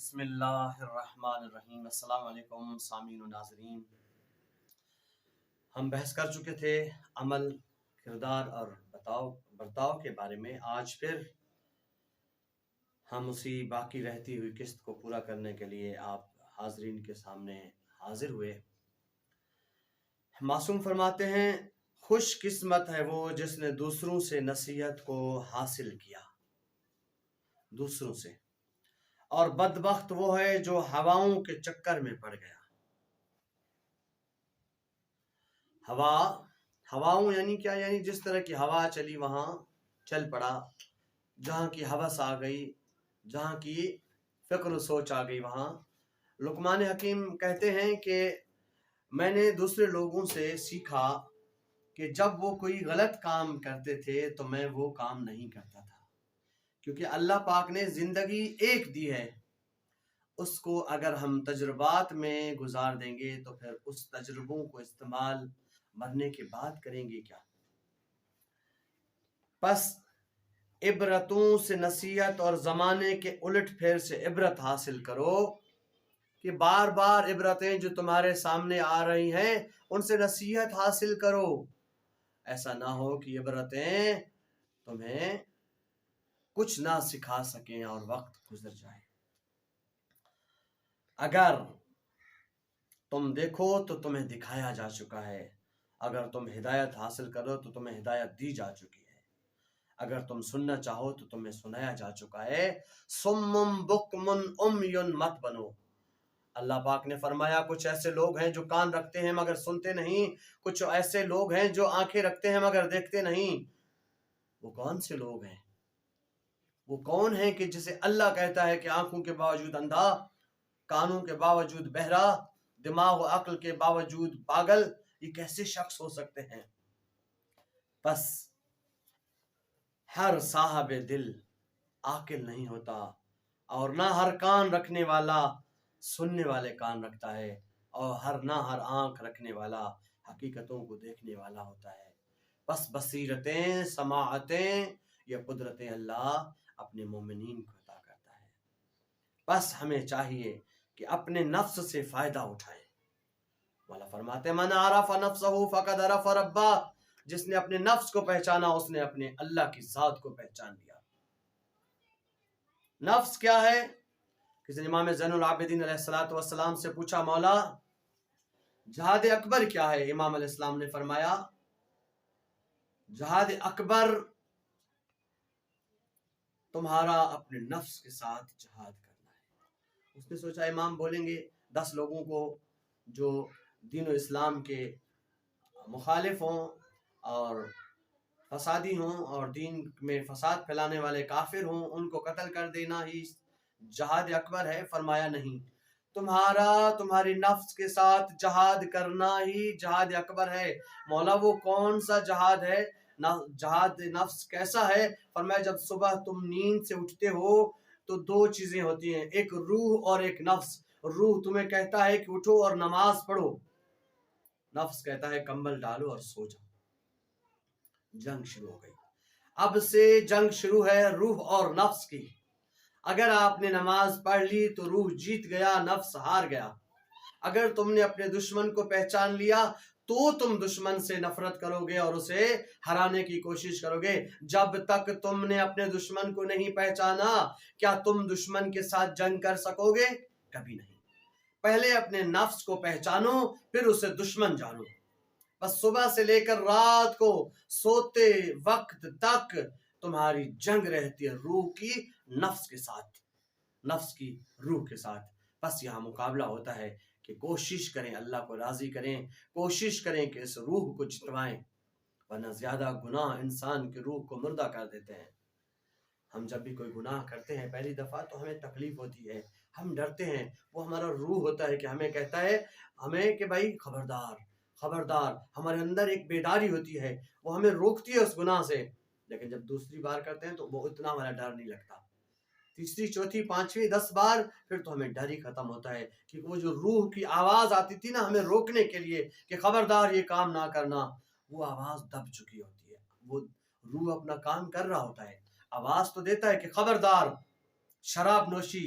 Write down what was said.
بسم اللہ الرحمن الرحیم۔ السلام علیکم سامعین و ناظرین۔ ہم بحث کر چکے تھے عمل، کردار اور برتاؤ کے بارے میں۔ آج پھر ہم اسی باقی رہتی ہوئی قسط کو پورا کرنے کے لیے آپ حاضرین کے سامنے حاضر ہوئے۔ معصوم فرماتے ہیں، خوش قسمت ہے وہ جس نے دوسروں سے نصیحت کو حاصل کیا، دوسروں سے، اور بدبخت وہ ہے جو ہواؤں کے چکر میں پڑ گیا۔ ہواؤں یعنی کیا؟ یعنی جس طرح کی ہوا چلی وہاں چل پڑا، جہاں کی ہوس آ گئی، جہاں کی فکر و سوچ آ گئی وہاں۔ لقمان حکیم کہتے ہیں کہ میں نے دوسرے لوگوں سے سیکھا کہ جب وہ کوئی غلط کام کرتے تھے تو میں وہ کام نہیں کرتا تھا، کیونکہ اللہ پاک نے زندگی ایک دی ہے، اس کو اگر ہم تجربات میں گزار دیں گے تو پھر اس تجربوں کو استعمال مرنے کے بعد کریں گے کیا؟ پس عبرتوں سے نصیحت اور زمانے کے الٹ پھیر سے عبرت حاصل کرو، کہ بار بار عبرتیں جو تمہارے سامنے آ رہی ہیں ان سے نصیحت حاصل کرو۔ ایسا نہ ہو کہ عبرتیں تمہیں کچھ نہ سکھا سکیں اور وقت گزر جائے۔ اگر تم دیکھو تو تمہیں دکھایا جا چکا ہے، اگر تم ہدایت حاصل کرو تو تمہیں ہدایت دی جا چکی ہے، اگر تم سننا چاہو تو تمہیں سنایا جا چکا ہے۔ سمم بکمن امیون مت بنو۔ اللہ پاک نے فرمایا کچھ ایسے لوگ ہیں جو کان رکھتے ہیں مگر سنتے نہیں، کچھ ایسے لوگ ہیں جو آنکھیں رکھتے ہیں مگر دیکھتے نہیں۔ وہ کون سے لوگ ہیں؟ وہ کون ہیں کہ جسے اللہ کہتا ہے کہ آنکھوں کے باوجود اندھا، کانوں کے باوجود بہرا، دماغ و عقل کے باوجود پاگل؟ یہ کیسے شخص ہو سکتے ہیں؟ بس ہر صاحب دل عاقل نہیں ہوتا، اور نہ ہر کان رکھنے والا سننے والے کان رکھتا ہے، اور نہ ہر آنکھ رکھنے والا حقیقتوں کو دیکھنے والا ہوتا ہے۔ بس بصیرتیں، سماعتیں، یہ قدرتیں اللہ اپنے مومنین کو عطا کرتا ہے۔ بس ہمیں چاہیے کہ اپنے نفس سے فائدہ اٹھائیں۔ مولا فرماتے ہیں من عرف نفسہ فقد عرف ربہ، جس نے اپنے نفس کو پہچانا اس نے اپنے اللہ کی ذات کو پہچان لیا۔ نفس کیا ہے؟ کسی نے امام زین العابدین علیہ السلام سے پوچھا مولا جہاد اکبر کیا ہے؟ امام علیہ السلام نے فرمایا جہاد اکبر تمہارا اپنے نفس کے ساتھ جہاد کرنا ہے۔ اس نے سوچا امام بولیں گے 10 لوگوں کو جو دین و اسلام کے مخالف ہوں اور فسادی ہوں اور دین میں فساد پھیلانے والے کافر ہوں، ان کو قتل کر دینا ہی جہاد اکبر ہے؟ فرمایا نہیں، تمہاری نفس کے ساتھ جہاد کرنا ہی جہاد اکبر ہے۔ مولا وہ کون سا جہاد ہے؟ جہاد نفس کیسا ہے؟ فرمایا جب صبح تم نیند سے اٹھتے ہو تو 2 چیزیں ہوتی ہیں، ایک روح اور ایک نفس۔ روح تمہیں کہتا ہے کہ اٹھو اور نماز پڑھو، نفس کہتا ہے کمبل ڈالو اور سو جاؤ۔ جنگ شروع ہو گئی، اب سے جنگ شروع ہے روح اور نفس کی۔ اگر آپ نے نماز پڑھ لی تو روح جیت گیا، نفس ہار گیا۔ اگر تم نے اپنے دشمن کو پہچان لیا تو تم دشمن سے نفرت کرو گے اور اسے ہرانے کی کوشش کرو گے۔ جب تک تم نے اپنے دشمن کو نہیں پہچانا کیا تم دشمن کے ساتھ جنگ کر سکو گے؟ کبھی نہیں۔ پہلے اپنے نفس کو پہچانو پھر اسے دشمن جانو۔ بس صبح سے لے کر رات کو سوتے وقت تک تمہاری جنگ رہتی ہے روح کی نفس کے ساتھ، نفس کی روح کے ساتھ۔ بس یہاں مقابلہ ہوتا ہے کہ کوشش کریں اللہ کو راضی کریں، کوشش کریں کہ اس روح کو جتوائیں، ورنہ زیادہ گناہ انسان کی روح کو مردہ کر دیتے ہیں۔ ہم جب بھی کوئی گناہ کرتے ہیں پہلی دفعہ تو ہمیں تکلیف ہوتی ہے، ہم ڈرتے ہیں، وہ ہمارا روح ہوتا ہے کہ ہمیں کہتا ہے ہمیں کہ بھائی خبردار خبردار، ہمارے اندر ایک بیداری ہوتی ہے، وہ ہمیں روکتی ہے اس گناہ سے۔ لیکن جب دوسری بار کرتے ہیں تو وہ اتنا ہمارا ڈر نہیں لگتا، تیسری چوتھی پانچویں 10 بار پھر تو ہمیں ڈر ہی ختم ہوتا ہے، کہ وہ جو روح کی آواز آتی تھی نا ہمیں روکنے کے لیے کہ خبردار یہ کام نہ کرنا، وہ آواز دب چکی ہوتی ہے۔ وہ روح اپنا کام کر رہا ہوتا ہے، آواز تو دیتا ہے کہ خبردار شراب نوشی